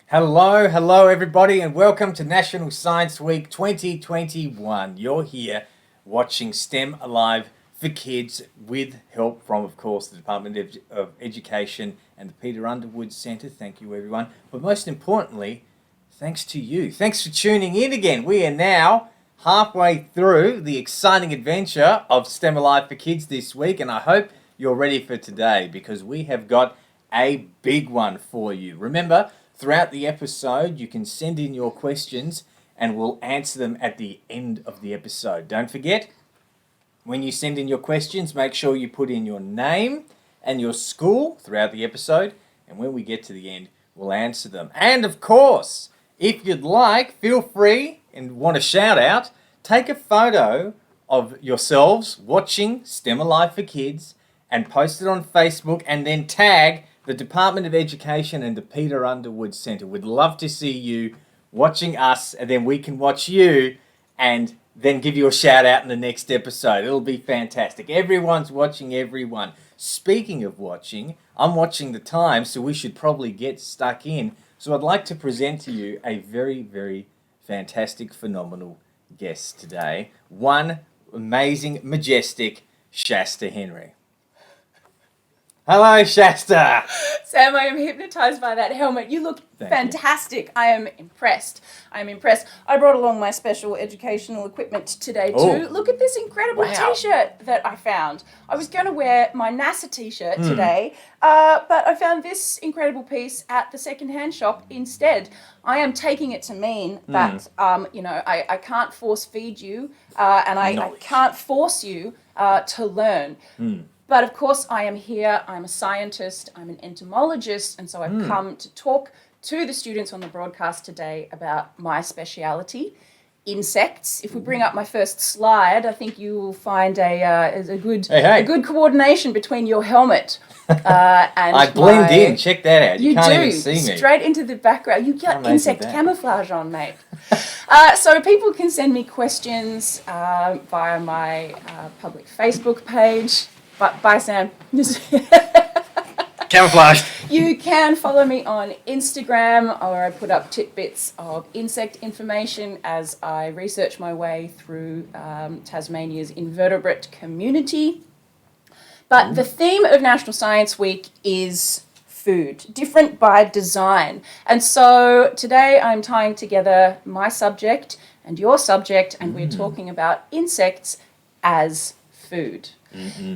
Hello everybody, and welcome to National Science Week 2021. You're here watching STEM Alive for Kids with help from, of course, the Department of Education and the Peter Underwood Centre. Thank you, everyone. But most importantly, thanks to you. Thanks for tuning in again. We are now halfway through the exciting adventure of STEM Alive for Kids this week, and I hope you're ready for today because we have got a big one for you. Remember, throughout the episode, you can send in your questions and we'll answer them at the end of the episode. Don't forget, when you send in your questions, make sure you put in your name and your school throughout the episode. And when we get to the end, we'll answer them. And of course, if you'd like, feel free and want a shout out, take a photo of yourselves watching STEM Alive for Kids and post it on Facebook and then tag the Department of Education and the Peter Underwood Centre. We'd love to see you watching us, and then we can watch you and then give you a shout out in the next episode. It'll be fantastic. Everyone's watching everyone. Speaking of watching, I'm watching the time, so we should probably get stuck in. So I'd like to present to you a very, very fantastic, phenomenal guest today. One amazing, majestic Shasta Henry. Hello, Shasta. Sam, I am hypnotised by that helmet. You look fantastic. I am impressed. I brought along my special educational equipment today too. Oh. Look at this incredible t-shirt that I found. I was going to wear my NASA t-shirt today, but I found this incredible piece at the second-hand shop instead. I am taking it to mean that, I can't force feed you and I can't force you to learn. But of course, I am here, I'm a scientist, I'm an entomologist, and so I've come to talk to the students on the broadcast today about my speciality, insects. If we bring up my first slide, I think you will find a good coordination between your helmet and I blend in, check that out. You can't even see me. Straight into the background. You got insect camouflage on, mate. So people can send me questions via my public Facebook page. Bye, Sam. Camouflaged. You can follow me on Instagram, or I put up tidbits of insect information as I research my way through Tasmania's invertebrate community. But the theme of National Science Week is food, different by design. And so today I'm tying together my subject and your subject, and we're talking about insects as food.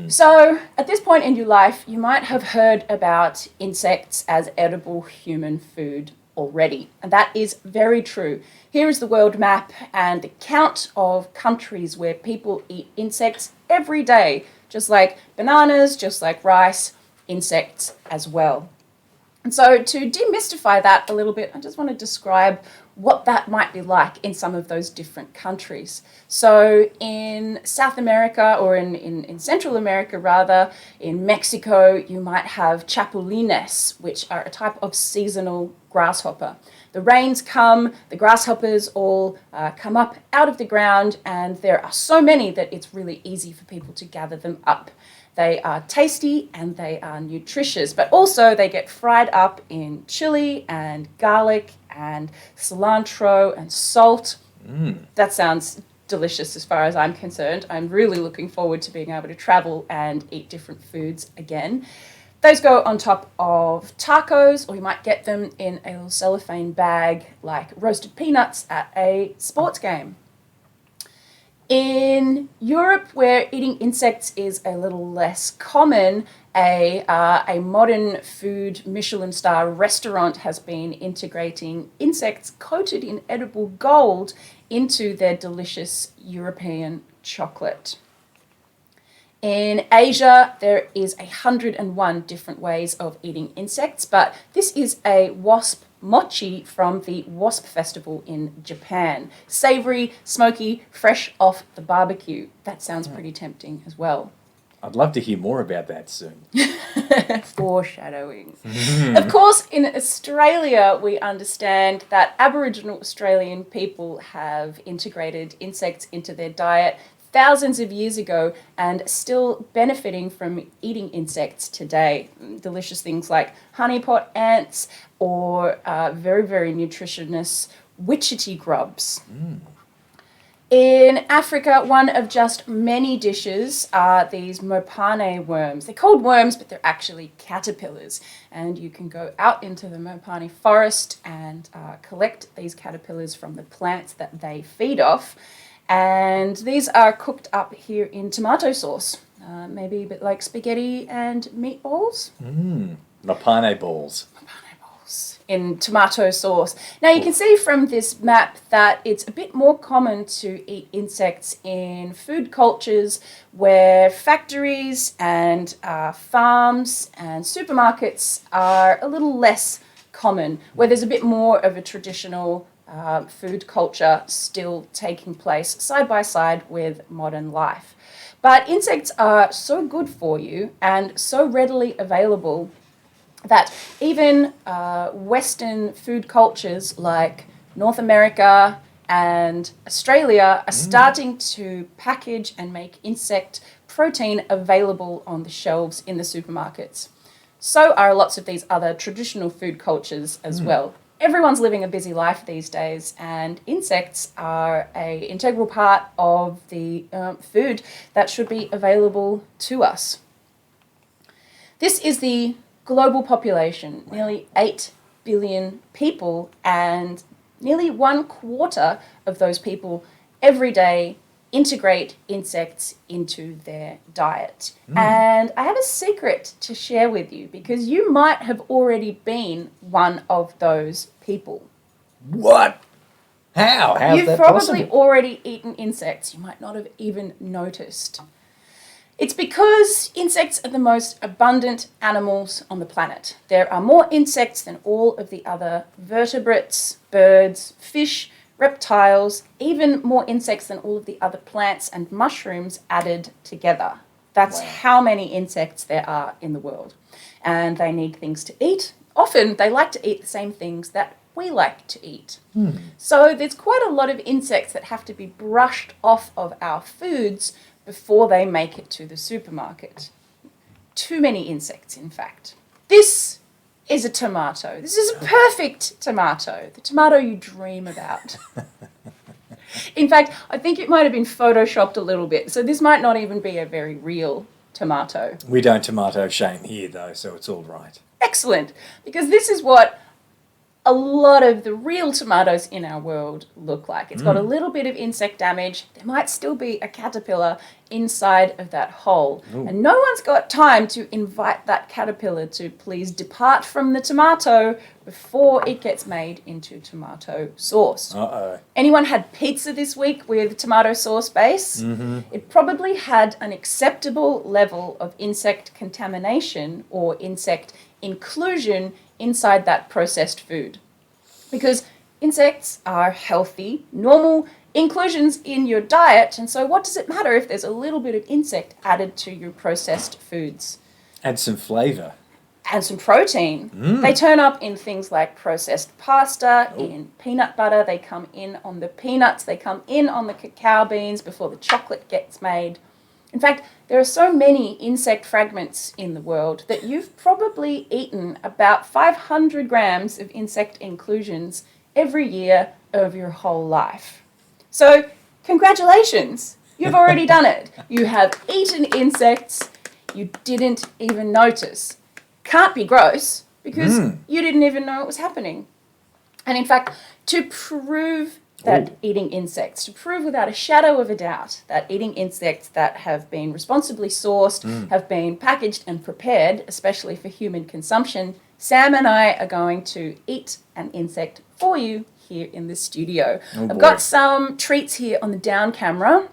So at this point in your life, you might have heard about insects as edible human food already, and that is very true. Here is the world map and the count of countries where people eat insects every day, just like bananas, just like rice, insects as well. And so to demystify that a little bit, I just want to describe what that might be like in some of those different countries. So in South America, or in Central America rather, in Mexico, you might have chapulines, which are a type of seasonal grasshopper. The rains come, the grasshoppers all come up out of the ground, and there are so many that it's really easy for people to gather them up. They are tasty and they are nutritious, but also they get fried up in chili and garlic and cilantro and salt. That sounds delicious as far as I'm concerned. I'm really looking forward to being able to travel and eat different foods again. Those go on top of tacos, or you might get them in a little cellophane bag like roasted peanuts at a sports game. In Europe, where eating insects is a little less common, a modern food Michelin star restaurant has been integrating insects coated in edible gold into their delicious European chocolate. In Asia, there is 101 different ways of eating insects, but this is a wasp mochi from the Wasp Festival in Japan. Savory, smoky, fresh off the barbecue. That sounds pretty tempting as well. I'd love to hear more about that soon. Foreshadowing. Of course, in Australia, we understand that Aboriginal Australian people have integrated insects into their diet thousands of years ago and still benefiting from eating insects today. Delicious things like honeypot ants or very, very nutritious witchetty grubs. In Africa, one of just many dishes are these mopane worms. They're called worms, but they're actually caterpillars. And you can go out into the mopane forest and collect these caterpillars from the plants that they feed off. And these are cooked up here in tomato sauce, maybe a bit like spaghetti and meatballs. Mopane balls. In tomato sauce. Now you can see from this map that it's a bit more common to eat insects in food cultures where factories and farms and supermarkets are a little less common, where there's a bit more of a traditional food culture still taking place side by side with modern life. But insects are so good for you and so readily available that even Western food cultures like North America and Australia are starting to package and make insect protein available on the shelves in the supermarkets. So are lots of these other traditional food cultures as well. Everyone's living a busy life these days, and insects are an integral part of the food that should be available to us. This is the global population, nearly 8 billion people, and nearly 1/4 of those people every day integrate insects into their diet. And I have a secret to share with you because you might have already been one of those people. What? How? How's You've that probably possible? already eaten insects. You might not have even noticed. It's because insects are the most abundant animals on the planet. There are more insects than all of the other vertebrates, birds, fish, reptiles, even more insects than all of the other plants and mushrooms added together. That's how many insects there are in the world. And they need things to eat. Often they like to eat the same things that we like to eat. So there's quite a lot of insects that have to be brushed off of our foods before they make it to the supermarket. Too many insects, in fact. This is a tomato. This is a perfect tomato, the tomato you dream about. In fact, I think it might have been photoshopped a little bit, so this might not even be a very real tomato. We don't tomato shame here, though, so it's all right. Excellent, because this is what a lot of the real tomatoes in our world look like. It's got a little bit of insect damage. There might still be a caterpillar inside of that hole. And no one's got time to invite that caterpillar to please depart from the tomato before it gets made into tomato sauce. Anyone had pizza this week with tomato sauce base? It probably had an acceptable level of insect contamination or insect inclusion inside that processed food. Because insects are healthy, normal inclusions in your diet, and so what does it matter if there's a little bit of insect added to your processed foods? Add some flavour. And some protein. They turn up in things like processed pasta, in peanut butter, they come in on the peanuts, they come in on the cacao beans before the chocolate gets made. In fact, there are so many insect fragments in the world that you've probably eaten about 500 grams of insect inclusions every year of your whole life. So, congratulations, you've already done it. You have eaten insects you didn't even notice. Can't be gross because you didn't even know it was happening. And in fact, to prove that eating insects, to prove without a shadow of a doubt that eating insects that have been responsibly sourced, have been packaged and prepared, especially for human consumption, Sam and I are going to eat an insect for you here in the studio. I've got some treats here on the down camera.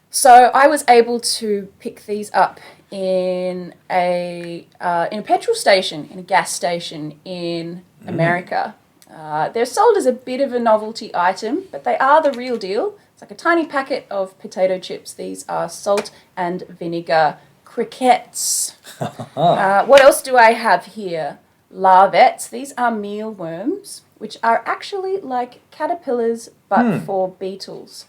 So I was able to pick these up in a petrol station, in a gas station in America. They're sold as a bit of a novelty item, but they are the real deal. It's like a tiny packet of potato chips. These are salt and vinegar crickets. What else do I have here? Larvettes. These are mealworms, which are actually like caterpillars, but for beetles.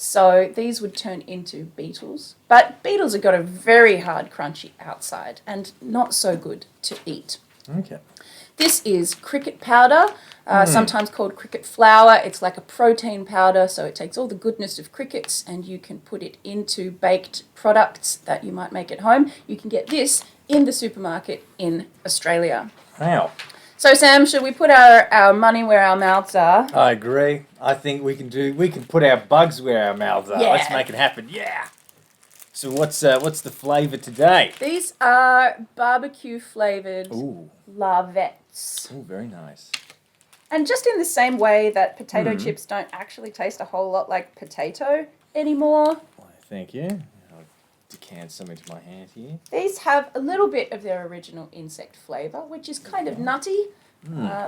So these would turn into beetles. But beetles have got a very hard, crunchy outside and not so good to eat. Okay. This is cricket powder, sometimes called cricket flour. It's like a protein powder, so it takes all the goodness of crickets and you can put it into baked products that you might make at home. You can get this in the supermarket in Australia. Wow. So Sam, should we put our money where our mouths are? I agree. I think we can put our bugs where our mouths are. Yeah. Let's make it happen. Yeah. So what's the flavour today? These are barbecue flavoured Ooh. larvettes. Ooh, very nice. And just in the same way that potato chips don't actually taste a whole lot like potato anymore, Why, thank you. I'll decant some into my hand here. these have a little bit of their original insect flavour, which is kind of nutty.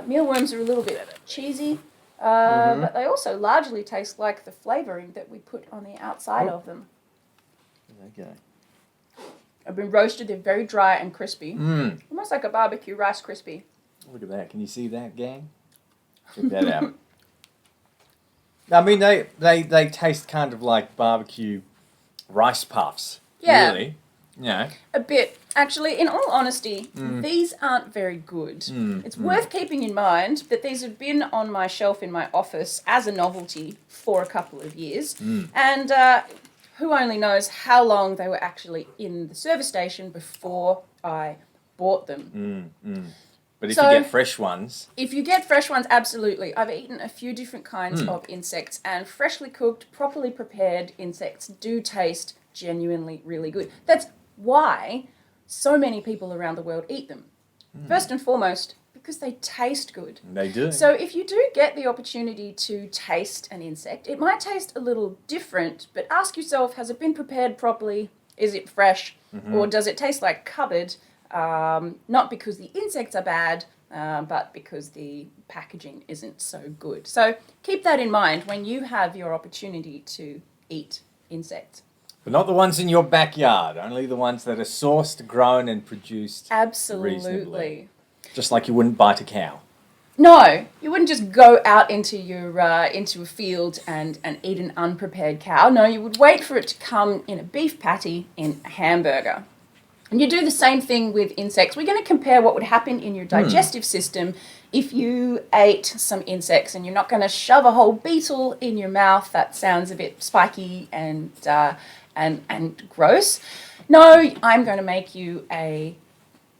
Mealworms are a little bit cheesy, but they also largely taste like the flavouring that we put on the outside of them. Okay. They've been roasted, they're very dry and crispy. Almost like a barbecue Rice Krispie. Look at that. Can you see that, gang? Check that out. I mean, they taste kind of like barbecue rice puffs. Yeah. Really. Yeah. A bit. Actually, in all honesty, these aren't very good. It's worth keeping in mind that these have been on my shelf in my office as a novelty for a couple of years. And who only knows how long they were actually in the service station before I bought them. But if So- you get fresh ones, If you get fresh ones, absolutely. I've eaten a few different kinds of insects, and freshly cooked, properly prepared insects do taste genuinely really good. That's why so many people around the world eat them. First and foremost, because they taste good. they do. So if you do get the opportunity to taste an insect, it might taste a little different, but ask yourself, has it been prepared properly? Is it fresh? Or does it taste like cupboard? Not because the insects are bad, but because the packaging isn't so good. So keep that in mind when you have your opportunity to eat insects. But not the ones in your backyard, only the ones that are sourced, grown and produced Absolutely. reasonably. Just like you wouldn't bite a cow. No, you wouldn't just go out into your into a field and eat an unprepared cow. No, you would wait for it to come in a beef patty in a hamburger. And you do the same thing with insects. We're going to compare what would happen in your digestive system if you ate some insects, and you're not going to shove a whole beetle in your mouth. That sounds a bit spiky and gross. No, I'm going to make you a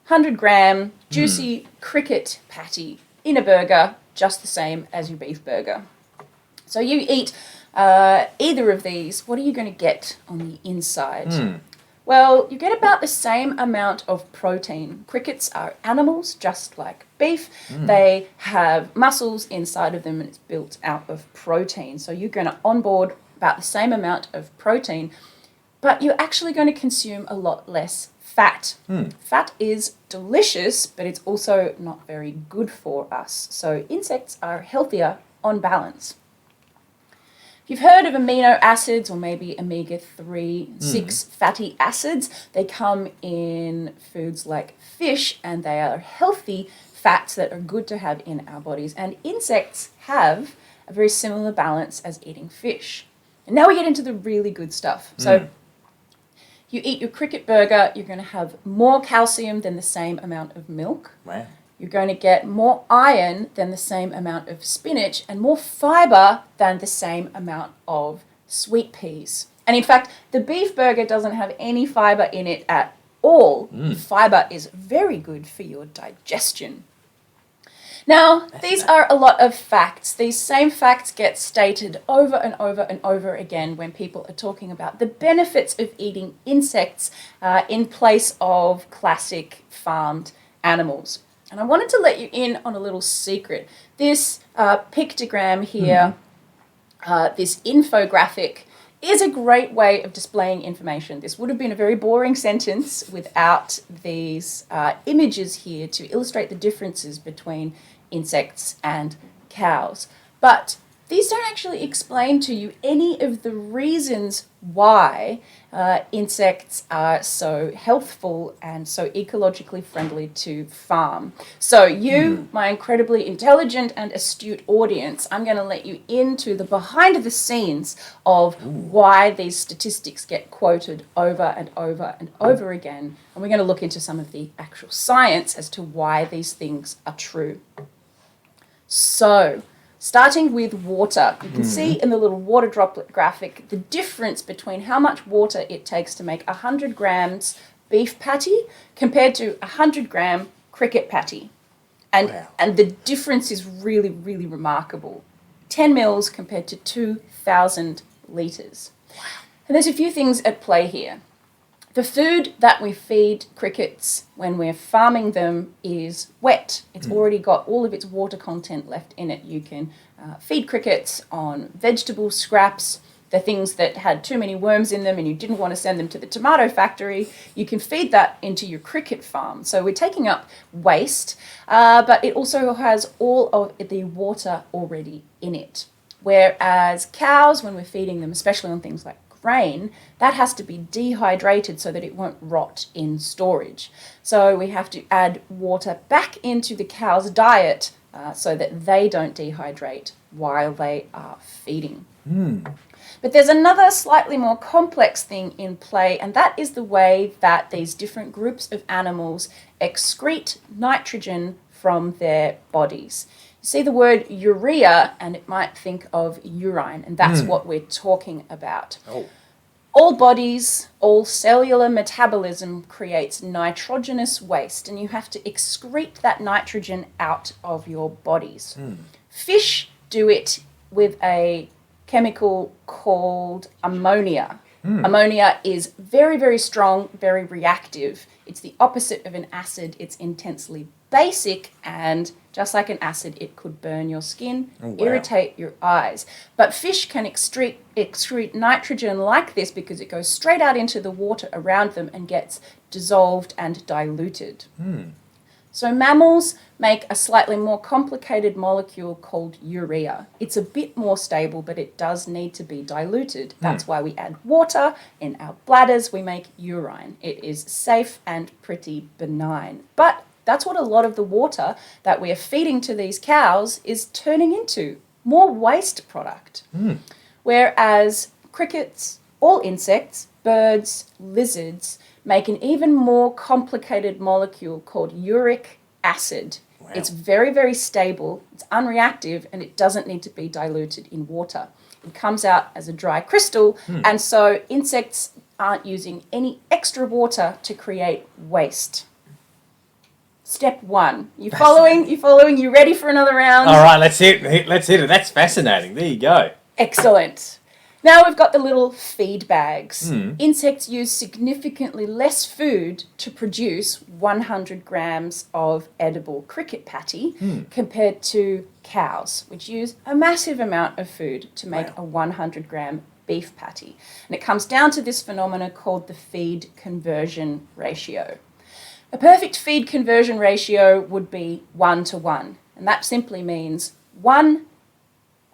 100-gram juicy cricket patty in a burger, just the same as your beef burger. So you eat either of these, what are you going to get on the inside? Well, you get about the same amount of protein. Crickets are animals, just like beef. They have muscles inside of them, and it's built out of protein. So you're going to onboard about the same amount of protein, but you're actually going to consume a lot less fat. Fat is delicious, but it's also not very good for us. So insects are healthier on balance. If you've heard of amino acids, or maybe omega-3, 6 fatty acids, they come in foods like fish, and they are healthy fats that are good to have in our bodies. And insects have a very similar balance as eating fish. And now we get into the really good stuff. So you eat your cricket burger, you're going to have more calcium than the same amount of milk. Wow. You're going to get more iron than the same amount of spinach, and more fibre than the same amount of sweet peas. And in fact, the beef burger doesn't have any fibre in it at all. Fibre is very good for your digestion. Now, these are a lot of facts. These same facts get stated over and over and over again when people are talking about the benefits of eating insects in place of classic farmed animals. And I wanted to let you in on a little secret. This pictogram here, this infographic, is a great way of displaying information. This would have been a very boring sentence without these images here to illustrate the differences between insects and cows. But these don't actually explain to you any of the reasons why insects are so healthful and so ecologically friendly to farm. So you, my incredibly intelligent and astute audience, I'm going to let you into the behind the scenes of why these statistics get quoted over and over and over again. And we're going to look into some of the actual science as to why these things are true. So, starting with water, you can see in the little water droplet graphic the difference between how much water it takes to make 100 grams beef patty compared to 100 gram cricket patty. And the difference is really, really remarkable. 10 mils compared to 2,000 litres. Wow. And there's a few things at play here. The food that we feed crickets when we're farming them is wet. It's already got all of its water content left in it. You can feed crickets on vegetable scraps, the things that had too many worms in them and you didn't want to send them to the tomato factory. You can feed that into your cricket farm. So we're taking up waste, but it also has all of the water already in it. Whereas cows, when we're feeding them, especially on things like grain, that has to be dehydrated so that it won't rot in storage. So we have to add water back into the cow's diet so that they don't dehydrate while they are feeding. But there's another slightly more complex thing in play, and that is the way that these different groups of animals excrete nitrogen from their bodies. You see the word urea and it might think of urine, and that's what we're talking about. All bodies, all cellular metabolism creates nitrogenous waste, and you have to excrete that nitrogen out of your bodies. Fish do it with a chemical called ammonia. Ammonia is very, very strong, very reactive. It's the opposite of an acid. It's intensely basic, and just like an acid, it could burn your skin, irritate your eyes. But fish can excrete nitrogen like this because it goes straight out into the water around them and gets dissolved and diluted. So mammals make a slightly more complicated molecule called urea. It's a bit more stable, but it does need to be diluted. That's why we add water. In our bladders, we make urine. It is safe and pretty benign. But that's what a lot of the water that we are feeding to these cows is turning into, more waste product. Whereas crickets, all insects, birds, lizards, make an even more complicated molecule called uric acid. It's very, very stable, it's unreactive, and it doesn't need to be diluted in water. It comes out as a dry crystal, and so insects aren't using any extra water to create waste. Step one. You following? You ready for another round? All right, let's hit it. That's fascinating. There you go. Excellent. Now we've got the little feed bags. Insects use significantly less food to produce 100 grams of edible cricket patty compared to cows, which use a massive amount of food to make a 100 gram beef patty. And it comes down to this phenomena called the feed conversion ratio. A perfect feed conversion ratio would be 1:1, and that simply means 1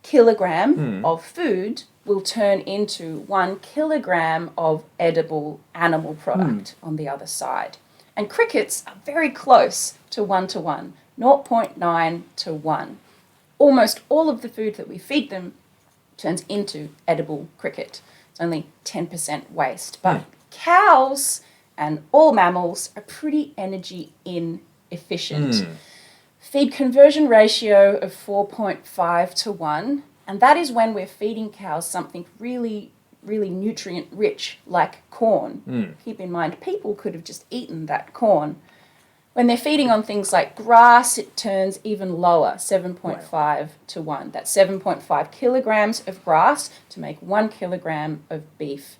kilogram of food will turn into 1 kilogram of edible animal product on the other side. And crickets are very close to 1:1, 0.9 to 1. Almost all of the food that we feed them turns into edible cricket. It's only 10% waste. But cows and all mammals are pretty energy inefficient. Feed conversion ratio of 4.5 to 1, and that is when we're feeding cows something really, really nutrient rich like corn. Keep in mind, people could have just eaten that corn. When they're feeding on things like grass, it turns even lower, 7.5 to 1. That's 7.5 kilograms of grass to make 1 kilogram of beef.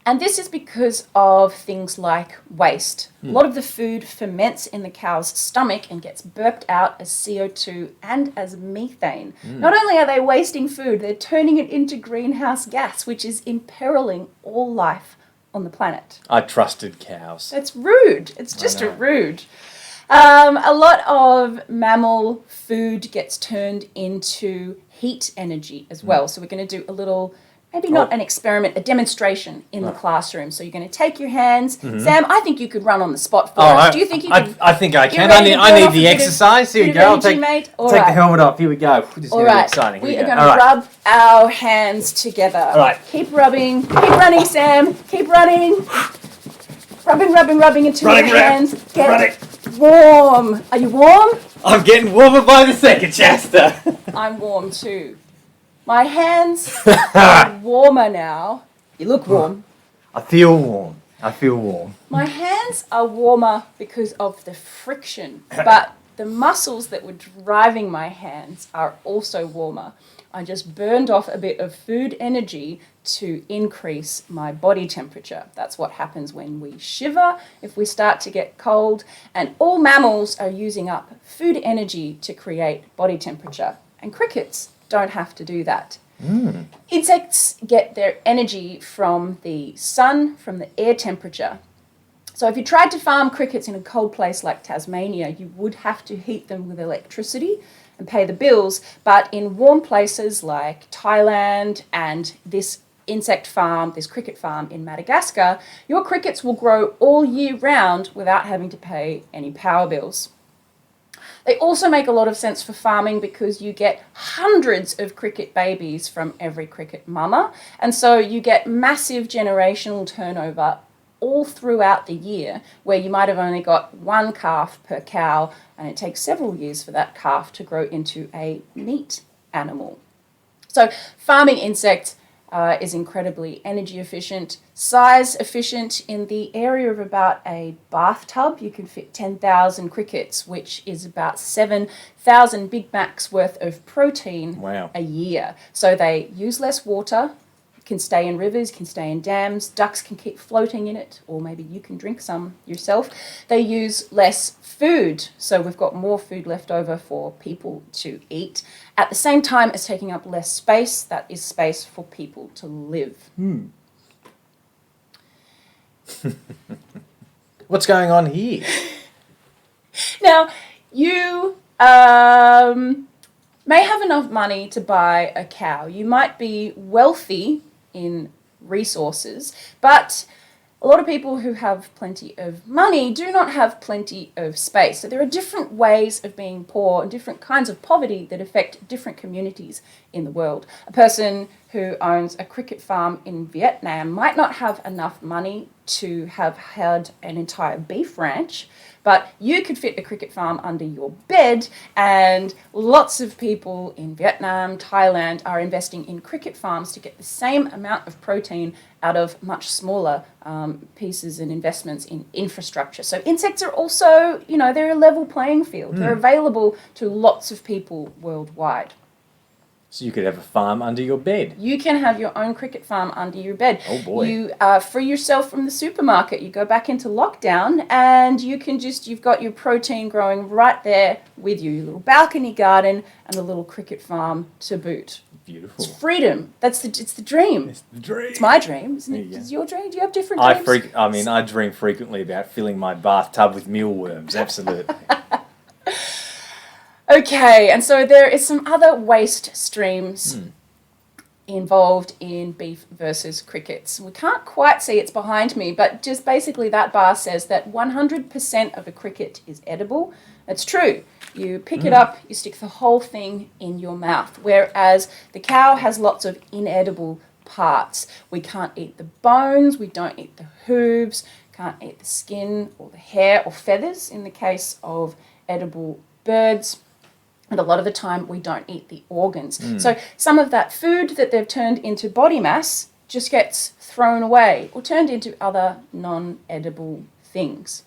And this is because of things like waste. A lot of the food ferments in the cow's stomach and gets burped out as CO2 and as methane. Not only are they wasting food, they're turning it into greenhouse gas, which is imperiling all life on the planet. I trusted cows. That's rude. It's just rude. A lot of mammal food gets turned into heat energy as well. So we're going to do a little, maybe not an experiment, a demonstration in the classroom. So you're going to take your hands. Sam, I think you could run on the spot for us. Do you think you can? I think I can. ready to I burn need off a the bit of- exercise. Here we bit of go. I'll energy, take mate? All the right. helmet off. Here we go. This is All going to be right, exciting. Here we we are go. going to rub our hands together. All right. Keep rubbing. Keep running, Sam. Keep running. Rubbing until your hands get warm. Are you warm? I'm getting warmer by the second, Shasta. I'm warm too. My hands are warmer now. You look warm. I feel warm. My hands are warmer because of the friction, but the muscles that were driving my hands are also warmer. I just burned off a bit of food energy to increase my body temperature. That's what happens when we shiver, if we start to get cold, and all mammals are using up food energy to create body temperature, and crickets don't have to do that. Insects get their energy from the sun, from the air temperature. So if you tried to farm crickets in a cold place like Tasmania, you would have to heat them with electricity and pay the bills. But in warm places like Thailand and this insect farm, this cricket farm in Madagascar, your crickets will grow all year round without having to pay any power bills. They also make a lot of sense for farming because you get hundreds of cricket babies from every cricket mama, and so you get massive generational turnover all throughout the year, where you might have only got one calf per cow, and it takes several years for that calf to grow into a meat animal. So farming insects is incredibly energy efficient, size efficient. In the area of about a bathtub, you can fit 10,000 crickets, which is about 7,000 Big Macs worth of protein a year. So they use less water, can stay in rivers, can stay in dams, ducks can keep floating in it, or maybe you can drink some yourself. They use less food, so we've got more food left over for people to eat, at the same time as taking up less space. That is space for people to live. What's going on here? Now, you may have enough money to buy a cow. You might be wealthy in resources, but a lot of people who have plenty of money do not have plenty of space. So there are different ways of being poor and different kinds of poverty that affect different communities in the world. A person who owns a cricket farm in Vietnam might not have enough money to have had an entire beef ranch, but you could fit a cricket farm under your bed, and lots of people in Vietnam, Thailand are investing in cricket farms to get the same amount of protein out of much smaller pieces and investments in infrastructure. So insects are also, they're a level playing field. They're available to lots of people worldwide. So you could have a farm under your bed. You can have your own cricket farm under your bed. Oh boy. You free yourself from the supermarket. You go back into lockdown and you've got your protein growing right there with you. Your little balcony garden and a little cricket farm to boot. Beautiful. It's freedom. It's the dream. It's the dream. It's my dream, isn't it? It's your dream. Do you have different dreams? I dream frequently about filling my bathtub with mealworms. Absolutely. Okay, and so there is some other waste streams involved in beef versus crickets. We can't quite see, it's behind me, but just basically that bar says that 100% of a cricket is edible. It's true. You pick it up, you stick the whole thing in your mouth, whereas the cow has lots of inedible parts. We can't eat the bones, we don't eat the hooves, can't eat the skin or the hair or feathers in the case of edible birds. And a lot of the time we don't eat the organs. So some of that food that they've turned into body mass just gets thrown away or turned into other non-edible things.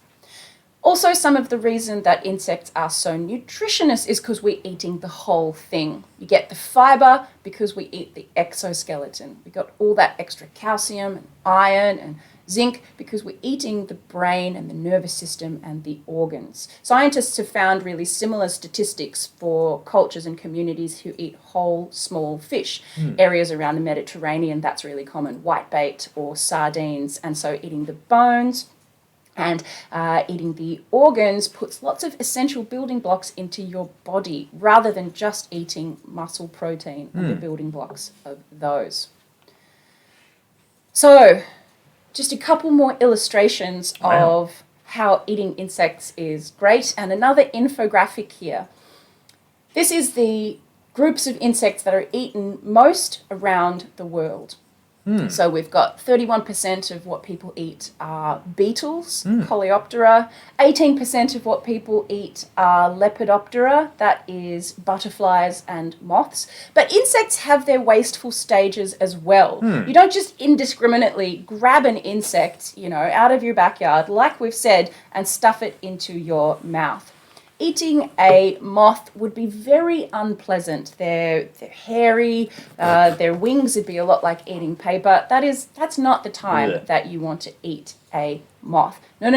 Also, some of the reason that insects are so nutritious is because we're eating the whole thing. You get the fibre because we eat the exoskeleton. We got all that extra calcium and iron and zinc because we're eating the brain and the nervous system and the organs. Scientists have found really similar statistics for cultures and communities who eat whole small fish. Areas around the Mediterranean, that's really common, whitebait or sardines. And so eating the bones And eating the organs puts lots of essential building blocks into your body rather than just eating muscle protein and the building blocks of those. So, just a couple more illustrations of how eating insects is great, and another infographic here. This is the groups of insects that are eaten most around the world. So we've got 31% of what people eat are beetles, Coleoptera. 18% of what people eat are Lepidoptera, that is butterflies and moths. But insects have their wasteful stages as well. You don't just indiscriminately grab an insect, out of your backyard, like we've said, and stuff it into your mouth. Eating a moth would be very unpleasant. They're hairy, their wings would be a lot like eating paper. That's not the time that you want to eat a moth. No.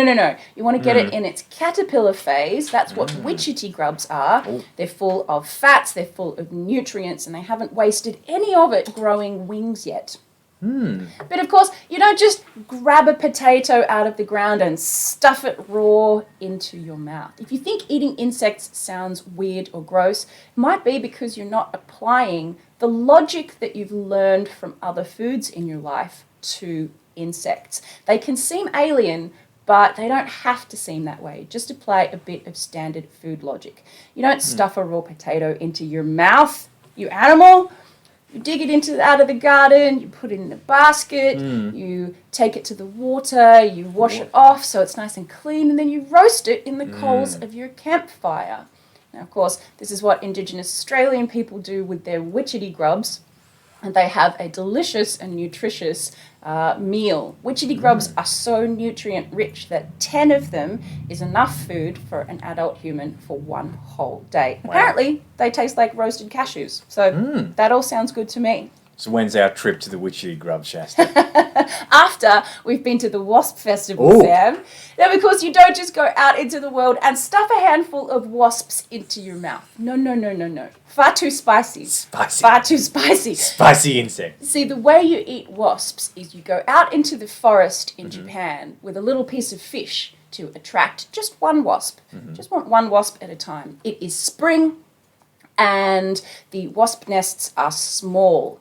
You want to get it in its caterpillar phase. That's what witchetty grubs are. They're full of fats, they're full of nutrients, and they haven't wasted any of it growing wings yet. But of course, you don't just grab a potato out of the ground and stuff it raw into your mouth. If you think eating insects sounds weird or gross, it might be because you're not applying the logic that you've learned from other foods in your life to insects. They can seem alien, but they don't have to seem that way. Just apply a bit of standard food logic. You don't stuff a raw potato into your mouth, you animal. You dig it out of the garden, you put it in a basket, you take it to the water, you wash it off so it's nice and clean, and then you roast it in the coals of your campfire. Now, of course, this is what Indigenous Australian people do with their witchetty grubs, and they have a delicious and nutritious meal. Witchetty grubs are so nutrient rich that 10 of them is enough food for an adult human for one whole day. Wow. Apparently, they taste like roasted cashews. So that all sounds good to me. So when's our trip to the witchetty grub, Shasta? After we've been to the Wasp Festival, Sam. Now, because you don't just go out into the world and stuff a handful of wasps into your mouth. No. Far too spicy. Far too spicy. Spicy insect. See, the way you eat wasps is you go out into the forest in Japan with a little piece of fish to attract just one wasp. Just want one wasp at a time. It is spring and the wasp nests are small.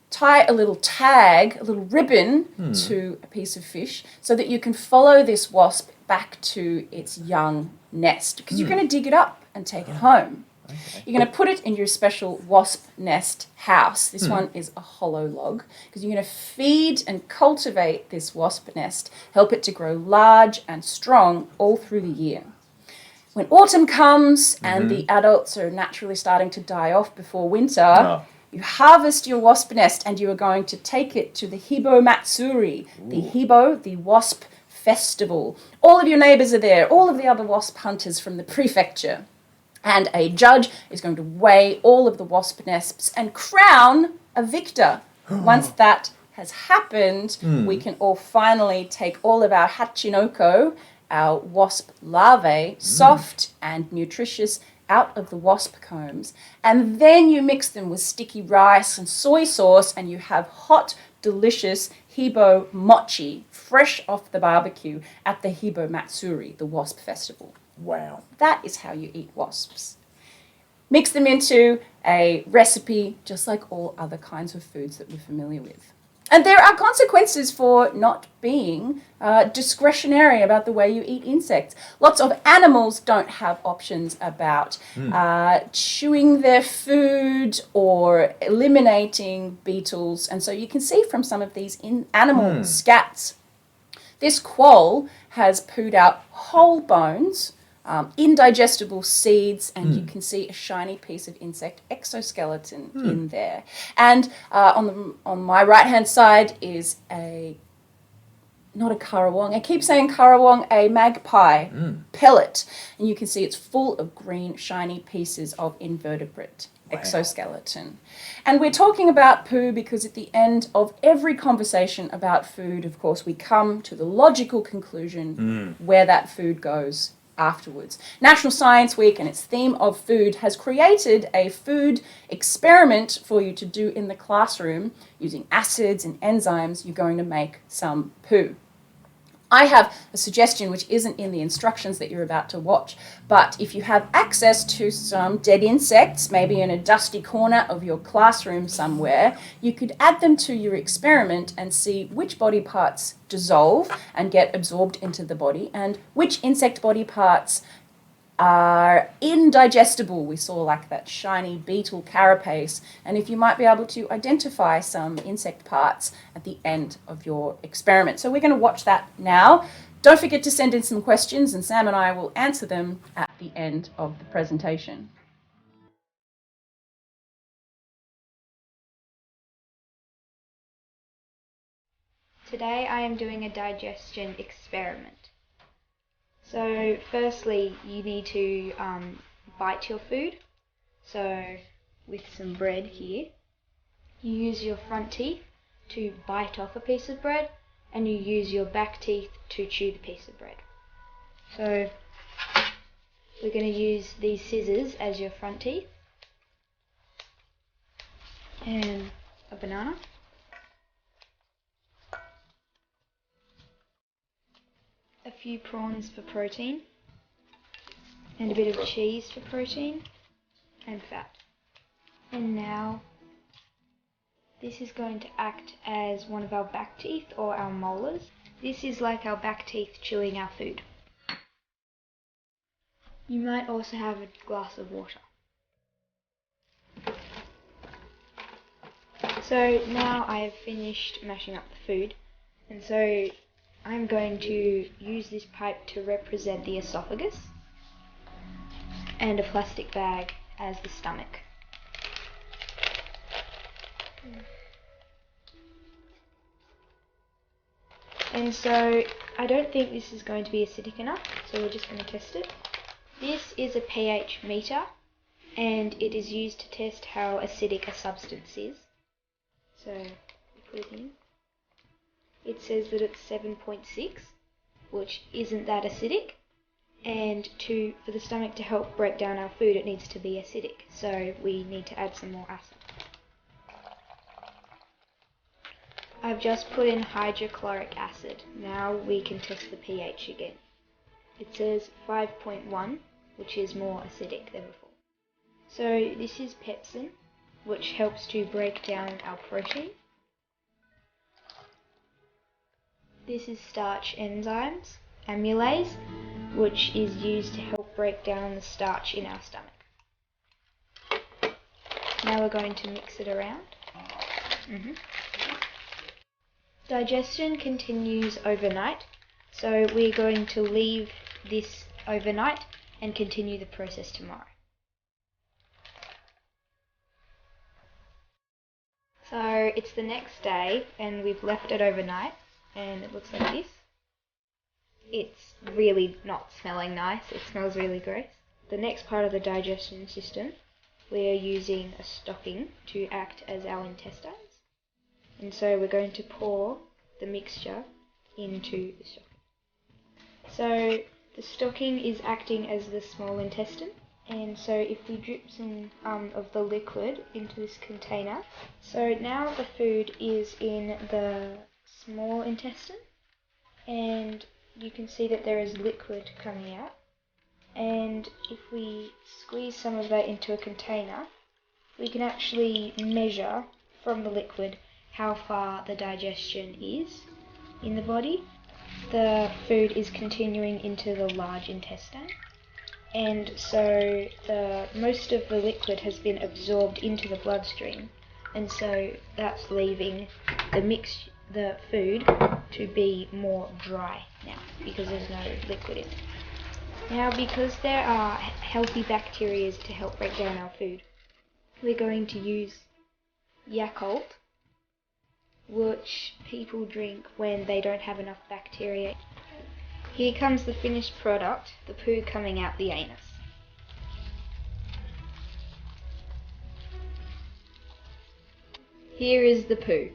Tie a little tag, a little ribbon to a piece of fish so that you can follow this wasp back to its young nest, because you're going to dig it up and take it home. Okay. You're going to put it in your special wasp nest house. This one is a hollow log, because you're going to feed and cultivate this wasp nest, help it to grow large and strong all through the year. When autumn comes and the adults are naturally starting to die off before winter, you harvest your wasp nest and you are going to take it to the Hibo Matsuri, the Hibo, the wasp festival. All of your neighbours are there, all of the other wasp hunters from the prefecture. And a judge is going to weigh all of the wasp nests and crown a victor. Once that has happened, we can all finally take all of our hachinoko, our wasp larvae, soft and nutritious, out of the wasp combs, and then you mix them with sticky rice and soy sauce, and you have hot, delicious Hibo mochi, fresh off the barbecue at the Hibo Matsuri, the wasp festival. Wow. That is how you eat wasps. Mix them into a recipe just like all other kinds of foods that we're familiar with. And there are consequences for not being discretionary about the way you eat insects. Lots of animals don't have options about chewing their food or eliminating beetles. And so you can see from some of these animal scats, this quoll has pooed out whole bones, indigestible seeds, and you can see a shiny piece of insect exoskeleton in there. And on my right-hand side is not a currawong, I keep saying currawong, a magpie pellet. And you can see it's full of green, shiny pieces of invertebrate exoskeleton. And we're talking about poo because at the end of every conversation about food, of course, we come to the logical conclusion where that food goes afterwards. National Science Week and its theme of food has created a food experiment for you to do in the classroom using acids and enzymes. You're going to make some poo. I have a suggestion which isn't in the instructions that you're about to watch, but if you have access to some dead insects, maybe in a dusty corner of your classroom somewhere, you could add them to your experiment and see which body parts dissolve and get absorbed into the body and which insect body parts are indigestible. We saw like that shiny beetle carapace, and if you might be able to identify some insect parts at the end of your experiment. So we're going to watch that now. Don't forget to send in some questions and Sam and I will answer them at the end of the presentation. Today I am doing a digestion experiment. So firstly you need to bite your food. So with some bread here, you use your front teeth to bite off a piece of bread and you use your back teeth to chew the piece of bread. So we're going to use these scissors as your front teeth and a banana. A few prawns for protein, and a bit of cheese for protein, and fat. And now this is going to act as one of our back teeth or our molars. This is like our back teeth chewing our food. You might also have a glass of water. So now I have finished mashing up the food, and so I'm going to use this pipe to represent the esophagus and a plastic bag as the stomach. And so I don't think this is going to be acidic enough, so we're just going to test it. This is a pH meter, and it is used to test how acidic a substance is. So we put it in. It says that it's 7.6, which isn't that acidic, and for the stomach to help break down our food it needs to be acidic, so we need to add some more acid. I've just put in hydrochloric acid. Now we can test the pH again. It says 5.1, which is more acidic than before. So this is pepsin, which helps to break down our protein. This is starch enzymes, amylase, which is used to help break down the starch in our stomach. Now we're going to mix it around. Digestion continues overnight, so we're going to leave this overnight and continue the process tomorrow. So it's the next day and we've left it overnight, and it looks like this. It's really not smelling nice, it smells really gross. The next part of the digestion system, we are using a stocking to act as our intestines. And so we're going to pour the mixture into the stocking. So the stocking is acting as the small intestine, and so if we drip some of the liquid into this container, so now the food is in the small intestine, and you can see that there is liquid coming out, and if we squeeze some of that into a container, we can actually measure from the liquid how far the digestion is in the body. The food is continuing into the large intestine, and so most of the liquid has been absorbed into the bloodstream, and so that's leaving the food to be more dry now because there's no liquid in it. Now, because there are healthy bacteria to help break down our food, we're going to use Yakult, which people drink when they don't have enough bacteria. Here comes the finished product, the poo coming out the anus. Here is the poo.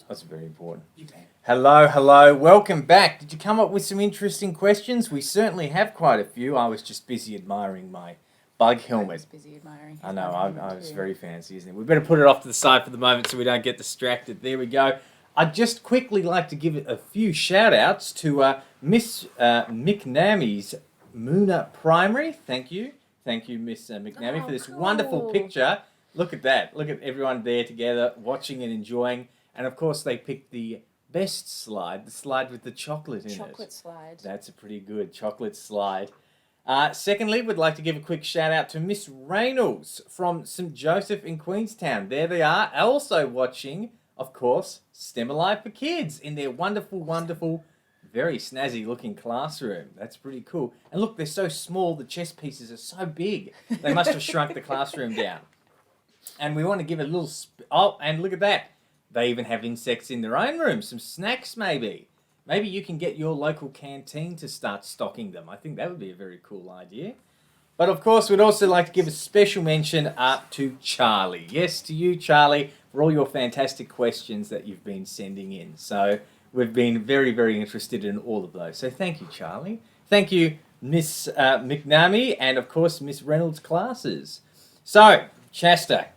That's very important. You bet. Hello. Welcome back. Did you come up with some interesting questions? We certainly have quite a few. I was just busy admiring my bug I helmet. was busy admiring. I his know, bug I helmet was too. very fancy, isn't it? We better put it off to the side for the moment so we don't get distracted. There we go. I'd just quickly like to give a few shout-outs to Miss McNammy's Moona Primary. Thank you, Miss McNammy, for this wonderful cool. picture. Look at that. Look at everyone there together, watching and enjoying. And, of course, they picked the best slide, the slide with the chocolate in it. Chocolate slide. That's a pretty good chocolate slide. Secondly, we'd like to give a quick shout out to Miss Reynolds from St. Joseph in Queenstown. There they are, also watching, of course, STEM Alive for Kids in their wonderful, very snazzy looking classroom. That's pretty cool. And look, they're so small, the chess pieces are so big. They must have shrunk the classroom down. And we want to give a little... Oh, and look at that. They even have insects in their own room. Some snacks, maybe. Maybe you can get your local canteen to start stocking them. I think that would be a very cool idea. But, of course, we'd also like to give a special mention up to Charlie. Yes, to you, Charlie, for all your fantastic questions that you've been sending in. So we've been very interested in all of those. So thank you, Charlie. Thank you, Miss McNamee, and, of course, Miss Reynolds' classes. So, Shasta.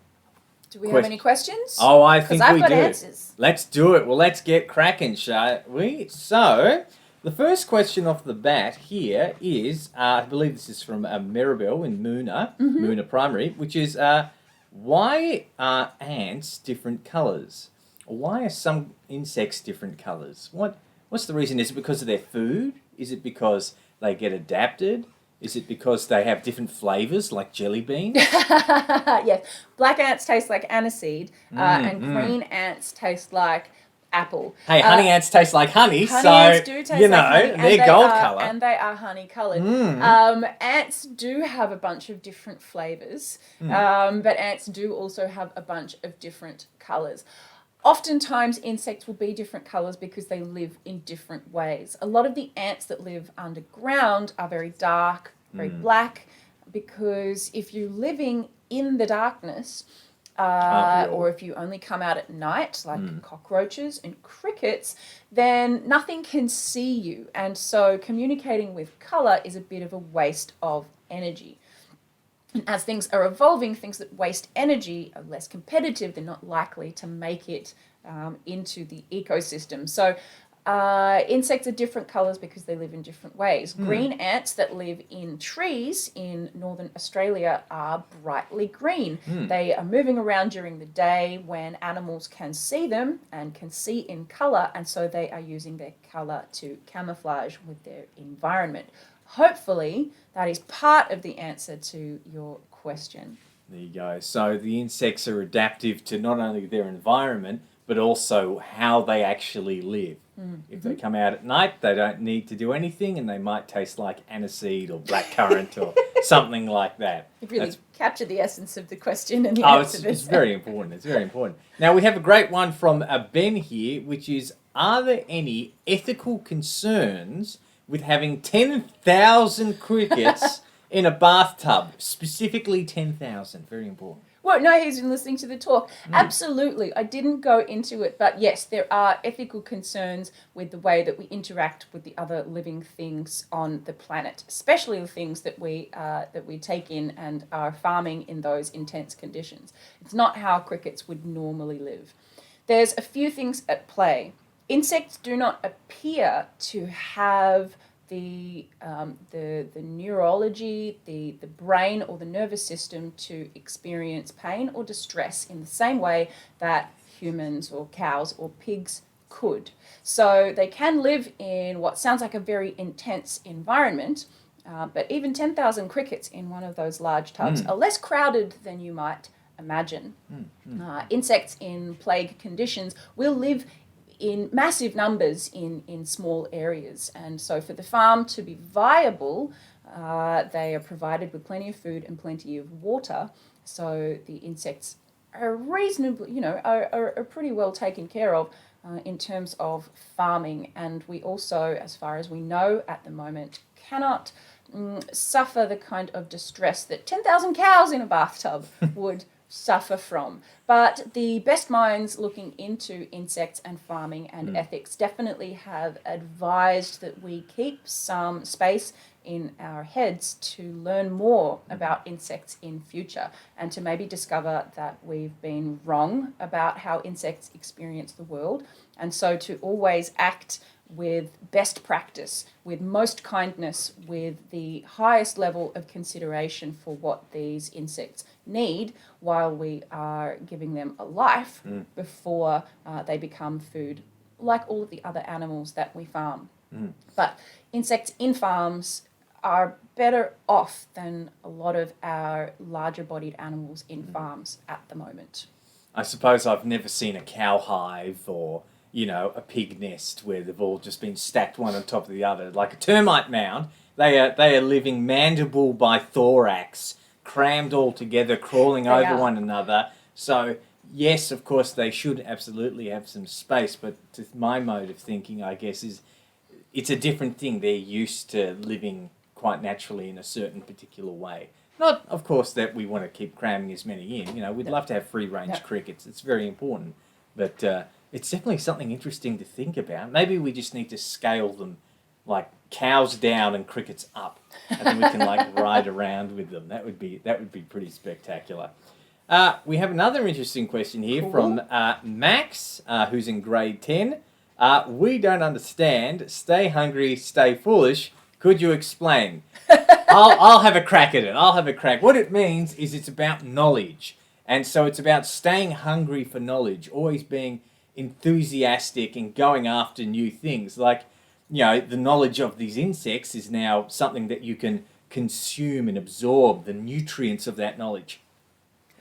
Do we have any questions? Oh, I think we do. Because I've got answers. Let's do it. Well, let's get cracking, shall we? So, the first question off the bat here is, I believe this is from Maribel in Moona, Moona Primary, which is, why are ants different colours? Or why are some insects different colours? What's the reason? Is it because of their food? Is it because they get adapted? Is it because they have different flavours, like jelly beans? Yes. Black ants taste like aniseed, and green ants taste like apple. Hey, honey ants taste like honey, Honey so, ants do taste you know, like honey, they're and gold are, colour. and they are honey coloured. Ants do have a bunch of different flavours, but ants do also have a bunch of different colours. Oftentimes, insects will be different colours because they live in different ways. A lot of the ants that live underground are very dark, very black, because if you're living in the darkness, or if you only come out at night, like cockroaches and crickets, then nothing can see you. And so communicating with colour is a bit of a waste of energy. And as things are evolving, things that waste energy are less competitive. They're not likely to make it into the ecosystem. So insects are different colours because they live in different ways. Green ants that live in trees in northern Australia are brightly green. They are moving around during the day when animals can see them and can see in colour, and so they are using their colour to camouflage with their environment. Hopefully, that is part of the answer to your question. There you go. So the insects are adaptive to not only their environment, but also how they actually live. If they come out at night, they don't need to do anything, and they might taste like aniseed or blackcurrant or something like that. You've really captured the essence of the question and the Oh, answer. it's very important. It's very important. Now, we have a great one from Ben here, which is, are there any ethical concerns with having 10,000 crickets in a bathtub? Specifically 10,000. Very important. Well, no, he's been listening to the talk. Absolutely. I didn't go into it, but yes, there are ethical concerns with the way that we interact with the other living things on the planet, especially the things that we take in and are farming in those intense conditions. It's not how crickets would normally live. There's a few things at play. Insects do not appear to have the neurology, the brain or the nervous system to experience pain or distress in the same way that humans or cows or pigs could. So they can live in what sounds like a very intense environment, but even 10,000 crickets in one of those large tubs are less crowded than you might imagine. Insects in plague conditions will live in massive numbers in small areas, and so for the farm to be viable, they are provided with plenty of food and plenty of water, so the insects are reasonably, are pretty well taken care of in terms of farming. And we also, as far as we know at the moment, cannot suffer the kind of distress that 10,000 cows in a bathtub would suffer from. But the best minds looking into insects and farming and ethics definitely have advised that we keep some space in our heads to learn more about insects in future and to maybe discover that we've been wrong about how insects experience the world. And so to always act with best practice, with most kindness, with the highest level of consideration for what these insects need while we are giving them a life before they become food, like all of the other animals that we farm. But insects in farms are better off than a lot of our larger bodied animals in farms at the moment. I suppose I've never seen a cow hive or, you know, a pig nest where they've all just been stacked one on top of the other. Like a termite mound, they are living mandible by thorax, crammed all together, crawling over one another. So, yes, of course, they should absolutely have some space, but to my mode of thinking, I guess, is it's a different thing. They're used to living quite naturally in a certain particular way. Not, of course, that we want to keep cramming as many in. You know, we'd love to have free-range crickets. It's very important. But it's definitely something interesting to think about. Maybe we just need to scale them, like cows down and crickets up, and then we can like ride around with them. That would be pretty spectacular. We have another interesting question here from Max, who's in grade 10. We don't understand. Stay hungry, stay foolish. Could you explain? I'll have a crack at it. What it means is it's about knowledge. And so it's about staying hungry for knowledge, always being enthusiastic and going after new things. Like, you know, the knowledge of these insects is now something that you can consume and absorb the nutrients of that knowledge.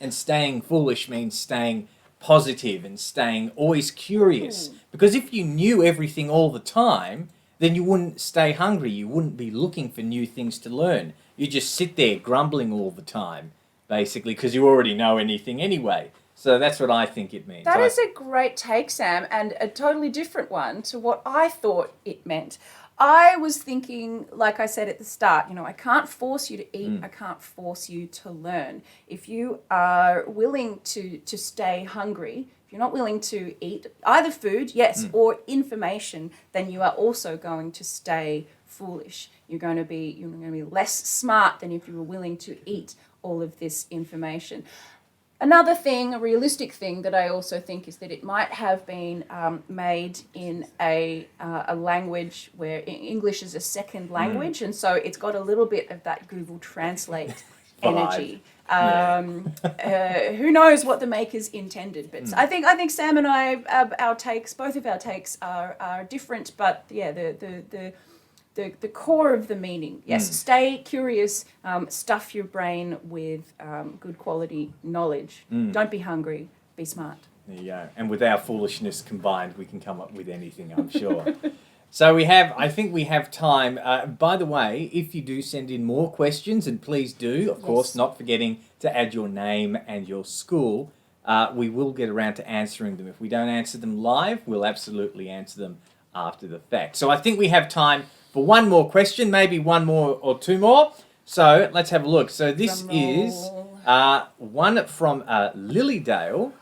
And staying foolish means staying positive and staying always curious. Because if you knew everything all the time, then you wouldn't stay hungry. You wouldn't be looking for new things to learn. You just sit there grumbling all the time, basically, because you already know anything anyway. So that's what I think it means. That is a great take, Sam, and a totally different one to what I thought it meant. I was thinking, like I said at the start, you know, I can't force you to eat. I can't force you to learn. If you are willing to stay hungry, if you're not willing to eat either food, yes, or information, then you are also going to stay foolish. You're going to be less smart than if you were willing to eat all of this information. Another thing, a realistic thing that I also think is that it might have been made in a language where English is a second language, and so it's got a little bit of that Google Translate energy. Who knows what the makers intended? But I think Sam and I, both of our takes are different. But yeah, the core of the meaning. Yes, stay curious, stuff your brain with good quality knowledge. Don't be hungry, be smart. There you go. And with our foolishness combined, we can come up with anything, I'm sure. So I think we have time. By the way, if you do send in more questions, and please do, of course, not forgetting to add your name and your school, we will get around to answering them. If we don't answer them live, we'll absolutely answer them after the fact. So I think we have time for one more question, maybe one more or two more. So let's have a look. So this is one from Lilydale,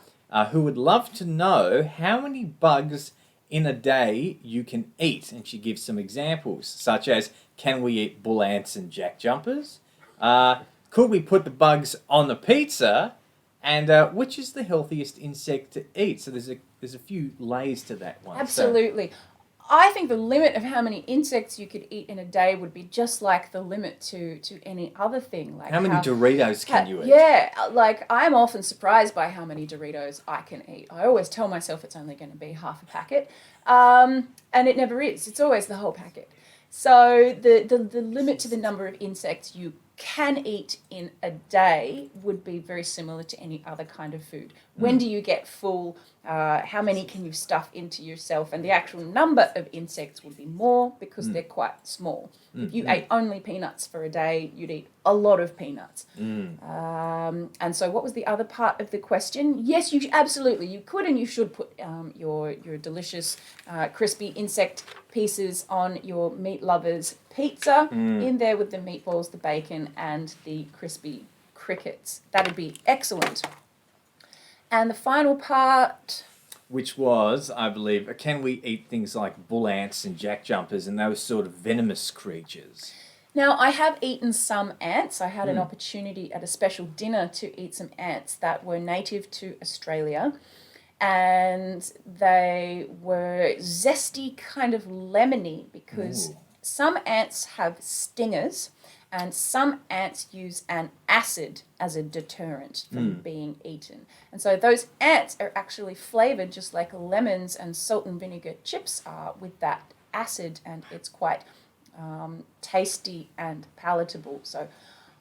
who would love to know how many bugs in a day you can eat. And she gives some examples, such as, can we eat bull ants and jack jumpers? Could we put the bugs on the pizza? And which is the healthiest insect to eat? So there's a few layers to that one. Absolutely. I think the limit of how many insects you could eat in a day would be just like the limit to any other thing. Like how many Doritos can you eat? Yeah, like I'm often surprised by how many Doritos I can eat. I always tell myself it's only going to be half a packet, and it never is. It's always the whole packet. So the limit to the number of insects you can eat in a day would be very similar to any other kind of food. When do you get full? How many can you stuff into yourself? And the actual number of insects would be more because they're quite small. If you ate only peanuts for a day, you'd eat a lot of peanuts. And so what was the other part of the question? Yes, you absolutely, you could and you should put your delicious crispy insect pieces on your meat lovers pizza in there with the meatballs, the bacon and the crispy crickets. That'd be excellent. And the final part, which was, I believe, can we eat things like bull ants and jack jumpers and those sort of venomous creatures? now I have eaten some ants. I had an opportunity at a special dinner to eat some ants that were native to Australia. And they were zesty, kind of lemony, because some ants have stingers and some ants use an acid as a deterrent from being eaten. And so those ants are actually flavored just like lemons and salt and vinegar chips are with that acid, and it's quite tasty and palatable. So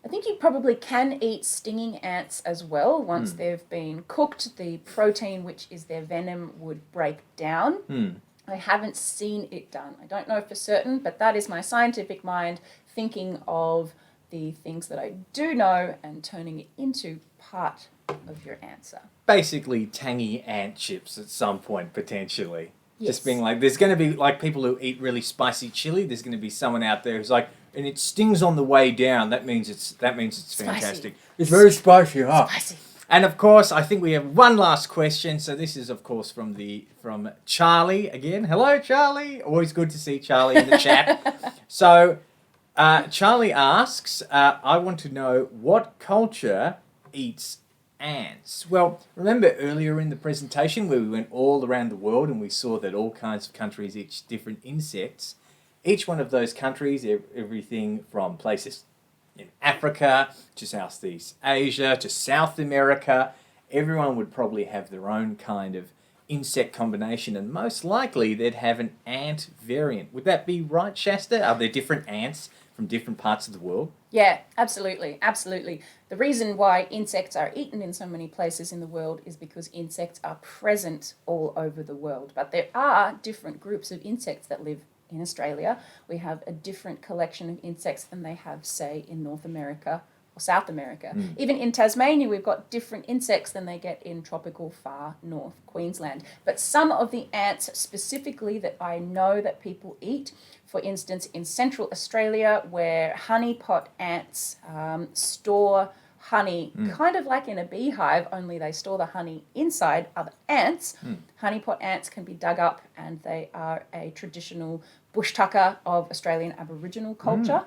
I think you probably can eat stinging ants as well once they've been cooked. The protein, which is their venom, would break down. I haven't seen it done. I don't know for certain, but that is my scientific mind thinking of the things that I do know and turning it into part of your answer. Basically, tangy ant chips at some point, potentially. Yes. Just being like, there's going to be like people who eat really spicy chili. There's going to be someone out there who's like, and it stings on the way down. That means it's fantastic. It's very spicy, huh? Spicy. And of course, I think we have one last question. So this is, of course, from Charlie again. Hello, Charlie. Always good to see Charlie in the chat. So Charlie asks, I want to know what culture eats ants. Well, remember earlier in the presentation where we went all around the world and we saw that all kinds of countries eat different insects. Each one of those countries, everything from places in Africa to Southeast Asia to South America, everyone would probably have their own kind of insect combination, and most likely they'd have an ant variant. Would that be right, Shasta? Are there different ants from different parts of the world? Yeah, absolutely, absolutely. The reason why insects are eaten in so many places in the world is because insects are present all over the world. But there are different groups of insects that live in Australia. We have a different collection of insects than they have, say, in North America or South America. Even in Tasmania, we've got different insects than they get in tropical far north Queensland. But some of the ants specifically that I know that people eat, for instance, in Central Australia, where honeypot ants store honey, kind of like in a beehive, only they store the honey inside other ants. Honeypot ants can be dug up, and they are a traditional bush tucker of Australian Aboriginal culture.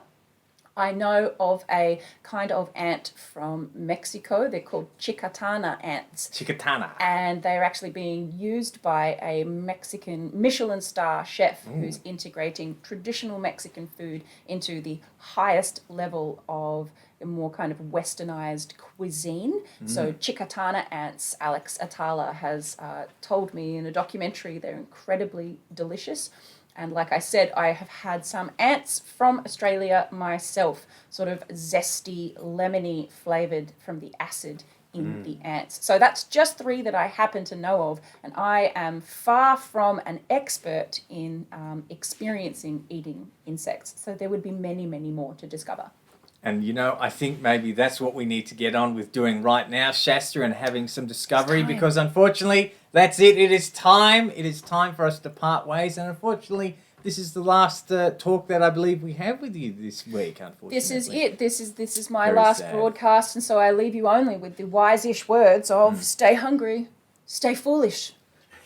I know of a kind of ant from Mexico. They're called chicatana ants. Chicatana. And they're actually being used by a Mexican Michelin star chef who's integrating traditional Mexican food into the highest level of a more kind of westernized cuisine. So chicatana ants, Alex Atala has told me in a documentary, they're incredibly delicious. And like I said, I have had some ants from Australia myself, sort of zesty, lemony flavoured from the acid in the ants. So that's just 3 that I happen to know of. And I am far from an expert in experiencing eating insects. So there would be many, many more to discover. And, you know, I think maybe that's what we need to get on with doing right now, Shasta, and having some discovery, because unfortunately, that's it. It is time. It is time for us to part ways. And unfortunately, this is the last talk that I believe we have with you this week, unfortunately. This is it. This is my Very last sad. broadcast. And so I leave you only with the wise-ish words of stay hungry, stay foolish.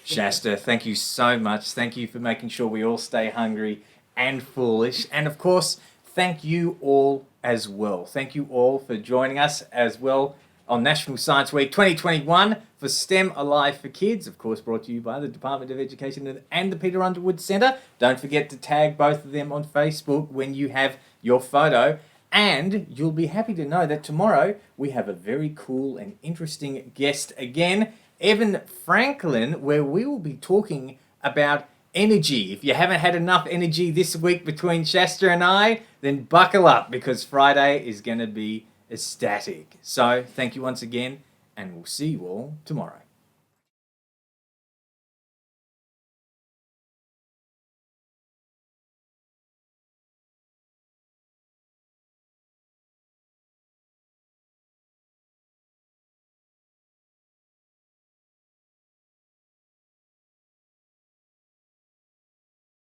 Shasta, thank you so much. Thank you for making sure we all stay hungry and foolish. And of course, thank you all as well. Thank you all for joining us as well on National Science Week 2021 for STEM Alive for Kids, of course brought to you by the Department of Education and the Peter Underwood Centre. Don't forget to tag both of them on Facebook when you have your photo. And you'll be happy to know that tomorrow we have a very cool and interesting guest again, Evan Franklin, where we will be talking about energy. If you haven't had enough energy this week between Shasta and I, then buckle up, because Friday is going to be ecstatic. So thank you once again, and we'll see you all tomorrow.